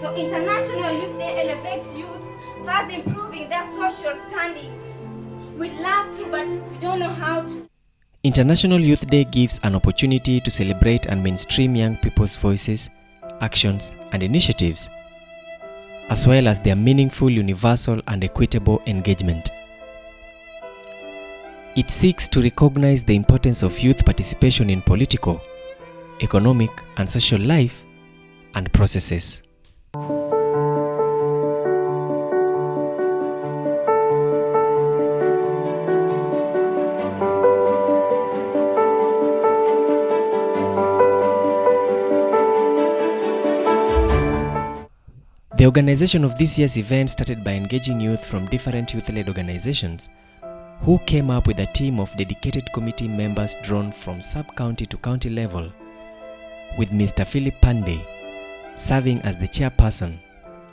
So International Youth Day elevates youth, thus improving their social standings. We'd love to, but we don't know how to. International Youth Day gives an opportunity to celebrate and mainstream young people's voices, actions, and initiatives, as well as their meaningful, universal, and equitable engagement. It seeks to recognize the importance of youth participation in political, economic, and social life and processes. The organization of this year's event started by engaging youth from different youth-led organizations who came up with a team of dedicated committee members drawn from sub-county to county level, with Mr. Philip Pandey serving as the chairperson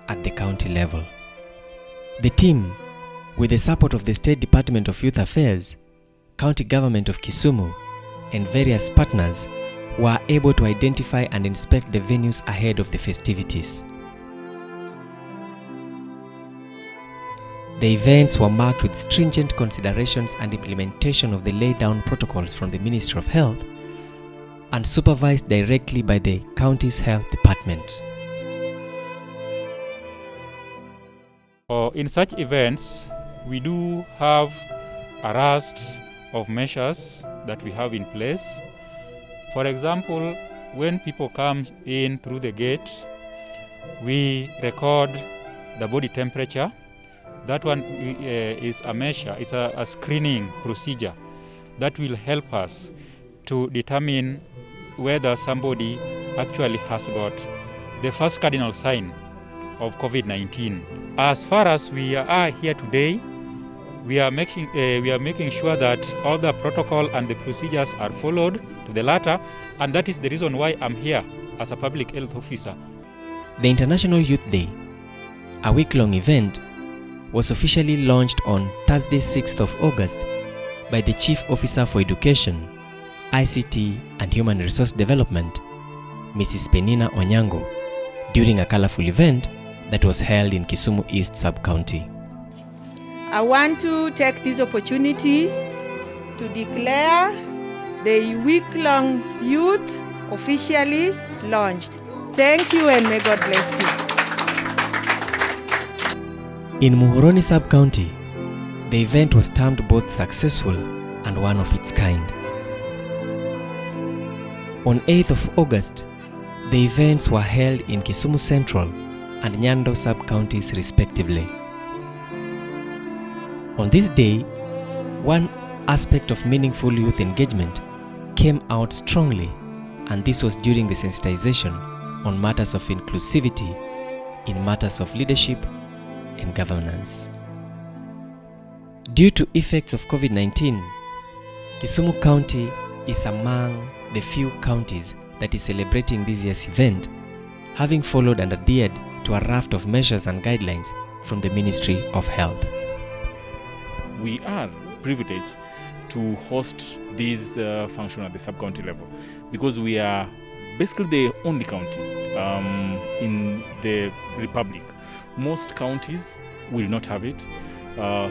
at the county level. The team, with the support of the State Department of Youth Affairs, County Government of Kisumu, and various partners, were able to identify and inspect the venues ahead of the festivities. The events were marked with stringent considerations and implementation of the laid-down protocols from the Ministry of Health and supervised directly by the county's health department. In such events, we do have a raft of measures that we have in place. For example, when people come in through the gate, we record the body temperature. That one is a measure, it's a screening procedure that will help us to determine whether somebody actually has got the first cardinal sign of COVID-19. As far as we are here today, we are making sure that all the protocol and the procedures are followed to the latter, and that is the reason why I'm here as a public health officer. The International Youth Day, a week-long event, was officially launched on Thursday, 6th of August by the Chief Officer for Education, ICT and Human Resource Development, Mrs. Penina Onyango, during a colorful event that was held in Kisumu East Sub-County. I want to take this opportunity to declare the week-long youth officially launched. Thank you and may God bless you. In Muhoroni Sub-County, the event was termed both successful and one of its kind. On 8th of August, the events were held in Kisumu Central and Nyando Sub-Counties respectively. On this day, one aspect of meaningful youth engagement came out strongly, and this was during the sensitization on matters of inclusivity in matters of leadership and governance. Due to effects of COVID-19, Kisumu County is among the few counties that is celebrating this year's event, having followed and adhered to a raft of measures and guidelines from the Ministry of Health. We are privileged to host this function at the sub-county level because we are basically the only county in the Republic. Most counties will not have it.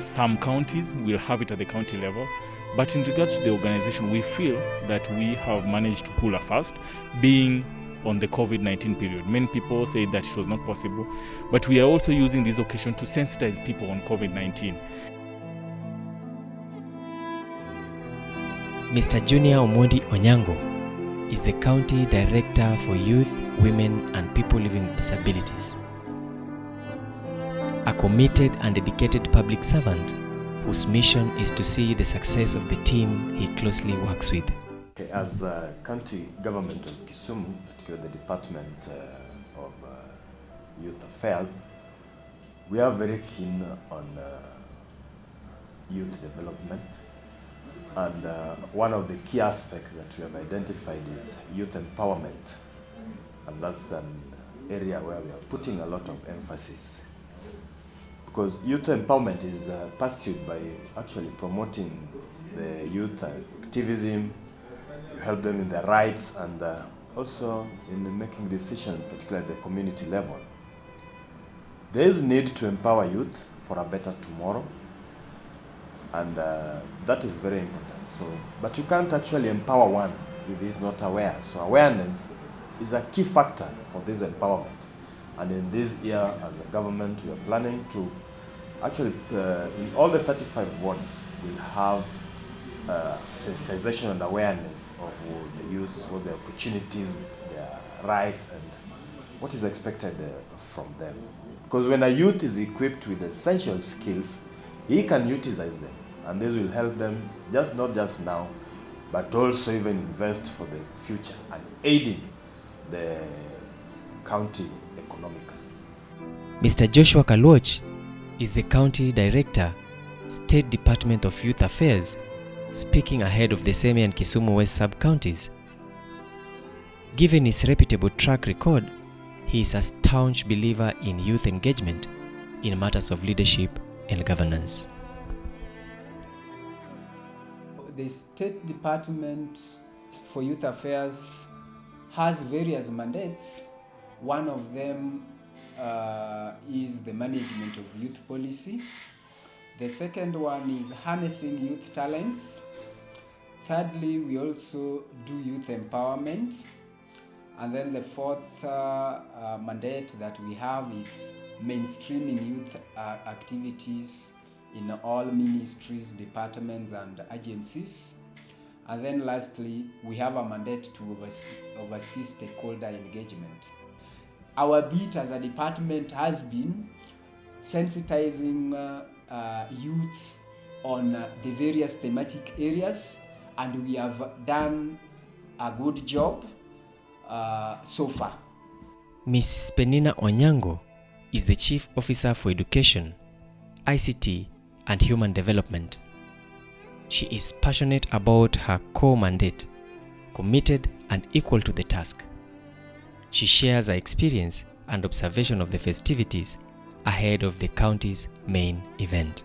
Some counties will have it at the county level. But in regards to the organization, we feel that we have managed to pull a fast, being on the COVID-19 period. Many people say that it was not possible, but we are also using this occasion to sensitize people on COVID-19. Mr. Junior Omondi Onyango is the County Director for Youth, Women and People Living with Disabilities. A committed and dedicated public servant whose mission is to see the success of the team he closely works with. As a county government of Kisumu, particularly the Department of Youth Affairs, we are very keen on youth development. And one of the key aspects that we have identified is youth empowerment. And that's an area where we are putting a lot of emphasis. Because youth empowerment is pursued by actually promoting the youth activism, you help them in their rights, and also in making decisions, particularly at the community level. There is need to empower youth for a better tomorrow, and that is very important. But you can't actually empower one if he's not aware. So awareness is a key factor for this empowerment. And in this year, as a government, we are planning to actually, in all the 35 wards, we'll have sensitization and awareness of the youth, what their opportunities, their rights, and what is expected from them. Because when a youth is equipped with essential skills, he can utilize them, and this will help them not just now, but also even invest for the future and aiding the county economically. Mr. Joshua Kalwoch is the County Director, State Department of Youth Affairs, speaking ahead of the Seme and Kisumu West sub-counties. Given his reputable track record, he is a staunch believer in youth engagement in matters of leadership and governance. The State Department for Youth Affairs has various mandates. One of them is the management of youth policy. The second one is harnessing youth talents. Thirdly, we also do youth empowerment. And then the fourth mandate that we have is mainstreaming youth activities in all ministries, departments, and agencies. And then lastly, we have a mandate to oversee stakeholder engagement. Our beat as a department has been sensitizing youths on the various thematic areas, and we have done a good job so far. Ms. Penina Onyango is the Chief Officer for Education, ICT, and Human Development. She is passionate about her core mandate, committed and equal to the task. She shares her experience and observation of the festivities ahead of the county's main event.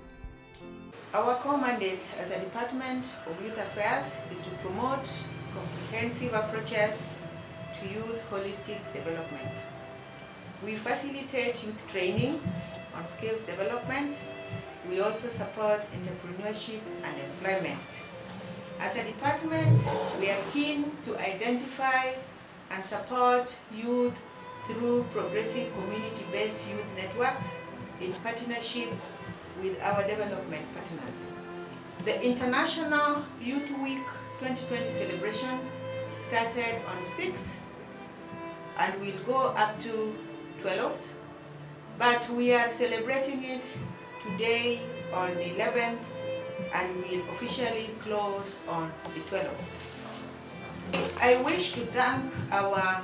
Our core mandate as a Department of Youth Affairs is to promote comprehensive approaches to youth holistic development. We facilitate youth training on skills development. We also support entrepreneurship and employment. As a department, we are keen to identify and support youth through progressive community-based youth networks in partnership with our development partners. The International Youth Week 2020 celebrations started on 6th and will go up to 12th, but we are celebrating it today on the 11th and will officially close on the 12th. I wish to thank our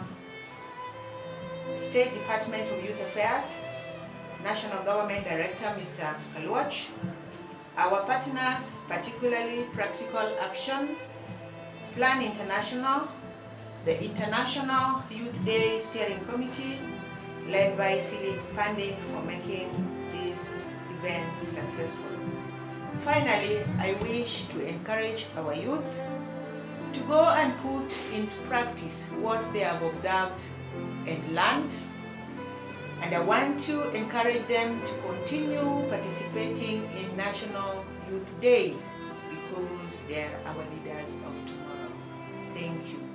State Department of Youth Affairs, National Government Director Mr. Kalwoch, our partners, particularly Practical Action, Plan International, the International Youth Day Steering Committee, led by Philip Pandey, for making this event successful. Finally, I wish to encourage our youth to go and put into practice what they have observed and learned, and I want to encourage them to continue participating in National Youth Days because they are our leaders of tomorrow. Thank you.